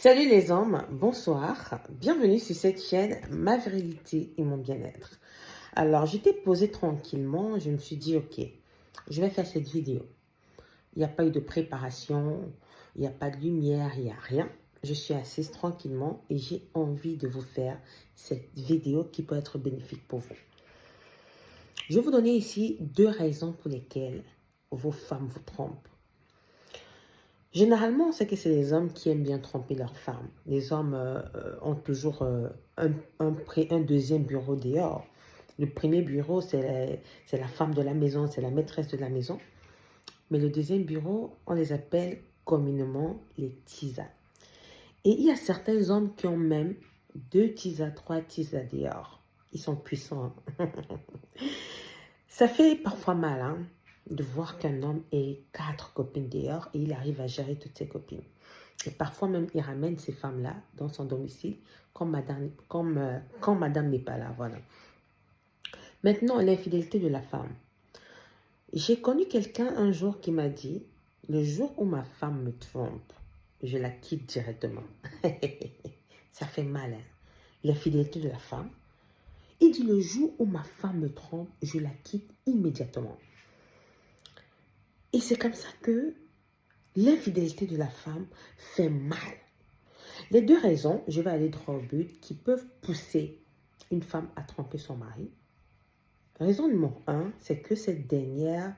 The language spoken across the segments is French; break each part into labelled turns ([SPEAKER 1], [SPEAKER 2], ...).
[SPEAKER 1] Salut les hommes, bonsoir, bienvenue sur cette chaîne Ma Virilité et Mon Bien-être. Alors, j'étais posée tranquillement, je me suis dit, ok, je vais faire cette vidéo. Il n'y a pas eu de préparation, il n'y a pas de lumière, il n'y a rien. Je suis assise tranquillement et j'ai envie de vous faire cette vidéo qui peut être bénéfique pour vous. Je vais vous donner ici 2 raisons pour lesquelles vos femmes vous trompent. Généralement, on sait que c'est les hommes qui aiment bien tromper leurs femmes. Les hommes ont toujours un deuxième bureau dehors. Le premier bureau, c'est la femme de la maison, c'est la maîtresse de la maison. Mais le deuxième bureau, on les appelle communément les tisas. Et il y a certains hommes qui ont même 2 tisas, 3 tisas dehors. Ils sont puissants. Ça fait parfois mal, hein, de voir qu'un homme ait 4 copines dehors et il arrive à gérer toutes ses copines. Et parfois même, il ramène ces femmes-là dans son domicile quand madame n'est pas là. Voilà. Maintenant, l'infidélité de la femme. J'ai connu quelqu'un un jour qui m'a dit, le jour où ma femme me trompe, je la quitte directement. Ça fait mal, hein? L'infidélité de la femme. Il dit, le jour où ma femme me trompe, je la quitte immédiatement. Et c'est comme ça que l'infidélité de la femme fait mal. Les 2 raisons, je vais aller droit au but, qui peuvent pousser une femme à tromper son mari. Raison numéro 1, c'est que cette dernière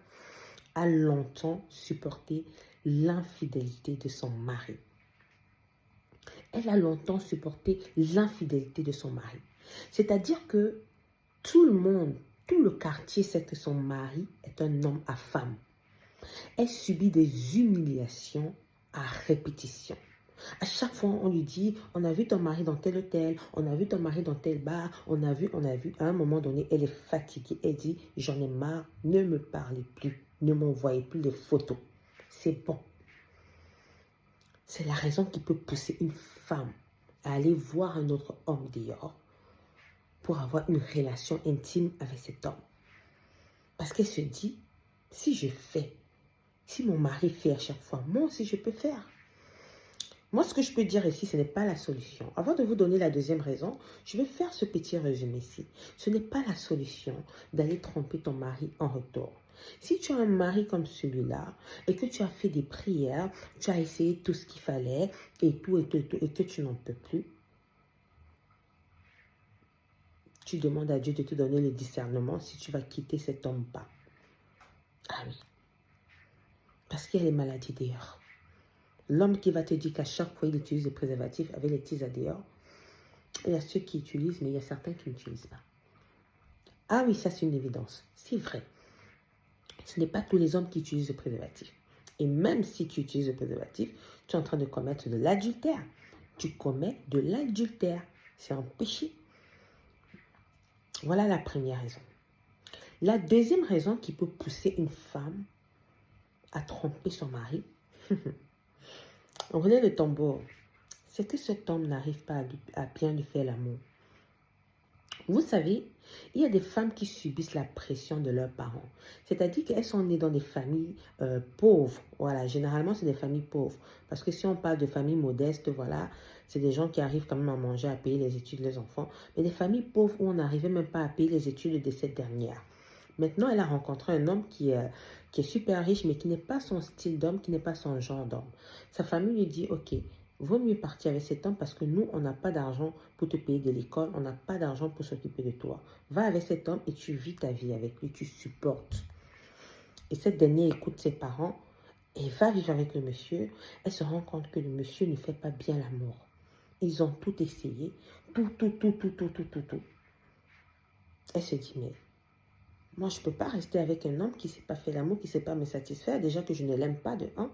[SPEAKER 1] a longtemps supporté l'infidélité de son mari. Elle a longtemps supporté l'infidélité de son mari. C'est-à-dire que tout le monde, tout le quartier sait que son mari est un homme à femme. Elle subit des humiliations à répétition. À chaque fois, on lui dit, on a vu ton mari dans tel hôtel, on a vu ton mari dans tel bar, on a vu. À un moment donné, elle est fatiguée. Elle dit, j'en ai marre, ne me parlez plus, ne m'envoyez plus de photos. C'est bon. C'est la raison qui peut pousser une femme à aller voir un autre homme dehors pour avoir une relation intime avec cet homme. Parce qu'elle se dit, si mon mari fait à chaque fois, moi aussi je peux faire. Moi, ce que je peux dire ici, ce n'est pas la solution. Avant de vous donner la deuxième raison, je vais faire ce petit résumé ici. Ce n'est pas la solution d'aller tromper ton mari en retour. Si tu as un mari comme celui-là et que tu as fait des prières, tu as essayé tout ce qu'il fallait et que tu n'en peux plus, tu demandes à Dieu de te donner le discernement si tu vas quitter cet homme ou pas. Ah oui. Parce qu'il y a les maladies dehors. L'homme qui va te dire qu'à chaque fois il utilise le préservatif avec les tisas dehors, il y a ceux qui utilisent, mais il y a certains qui n'utilisent pas. Ah oui, ça c'est une évidence. C'est vrai. Ce n'est pas tous les hommes qui utilisent le préservatif. Et même si tu utilises le préservatif, tu es en train de commettre de l'adultère. Tu commets de l'adultère. C'est un péché. Voilà la première raison. La deuxième raison qui peut pousser une femme à tromper son mari, on relève le tambour, c'est que cet homme n'arrive pas à bien lui faire l'amour. Vous savez, il y a des femmes qui subissent la pression de leurs parents. C'est-à-dire qu'elles sont nées dans des familles pauvres. Voilà, généralement, c'est des familles pauvres. Parce que si on parle de familles modestes, voilà, c'est des gens qui arrivent quand même à manger, à payer les études des enfants. Mais des familles pauvres où on n'arrivait même pas à payer les études de cette dernière. Maintenant, elle a rencontré un homme qui est super riche, mais qui n'est pas son style d'homme, qui n'est pas son genre d'homme. Sa famille lui dit, ok, vaut mieux partir avec cet homme parce que nous, on n'a pas d'argent pour te payer de l'école, on n'a pas d'argent pour s'occuper de toi. Va avec cet homme et tu vis ta vie avec lui, tu supportes. Et cette dernière écoute ses parents et va vivre avec le monsieur. Elle se rend compte que le monsieur ne fait pas bien l'amour. Ils ont tout essayé, tout. Elle se dit, mais moi, je ne peux pas rester avec un homme qui ne sait pas faire l'amour, qui ne sait pas me satisfaire. Déjà que je ne l'aime pas de un.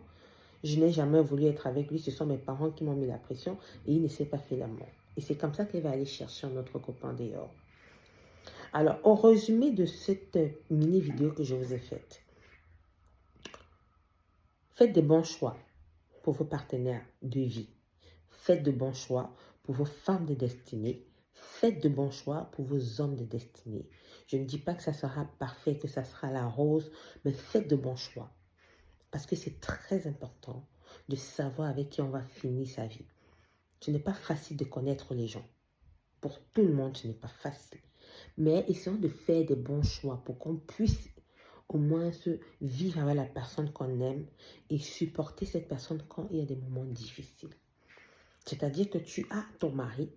[SPEAKER 1] Je n'ai jamais voulu être avec lui. Ce sont mes parents qui m'ont mis la pression et il ne s'est pas fait l'amour. Et c'est comme ça qu'elle va aller chercher un autre copain dehors. Alors, au résumé de cette mini vidéo que je vous ai faite, faites des bons choix pour vos partenaires de vie. Faites de bons choix pour vos femmes de destinée. Faites de bons choix pour vos hommes de destinée. Je ne dis pas que ça sera parfait, que ça sera la rose, mais faites de bons choix. Parce que c'est très important de savoir avec qui on va finir sa vie. Ce n'est pas facile de connaître les gens. Pour tout le monde, ce n'est pas facile. Mais essayons de faire des bons choix pour qu'on puisse au moins se vivre avec la personne qu'on aime et supporter cette personne quand il y a des moments difficiles. C'est-à-dire que tu as ton mari,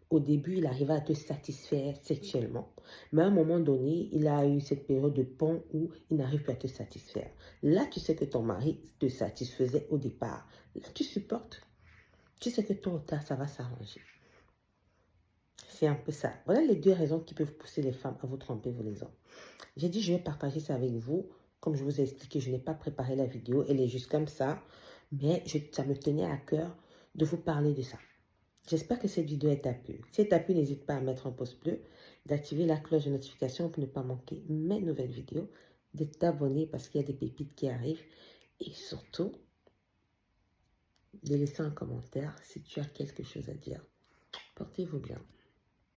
[SPEAKER 1] au début, il arrivait à te satisfaire sexuellement. Mais à un moment donné, il a eu cette période de pont où il n'arrive plus à te satisfaire. Là, tu sais que ton mari te satisfaisait au départ. Là, tu supportes. Tu sais que tôt ou tard, ça va s'arranger. C'est un peu ça. Voilà les deux raisons qui peuvent pousser les femmes à vous tromper, vous les hommes. J'ai dit, je vais partager ça avec vous. Comme je vous ai expliqué, je n'ai pas préparé la vidéo. Elle est juste comme ça. Mais ça me tenait à cœur de vous parler de ça. J'espère que cette vidéo t'a plu. Si elle t'a plu, n'hésite pas à mettre un pouce bleu, d'activer la cloche de notification pour ne pas manquer mes nouvelles vidéos, de t'abonner parce qu'il y a des pépites qui arrivent et surtout de laisser un commentaire si tu as quelque chose à dire. Portez-vous bien.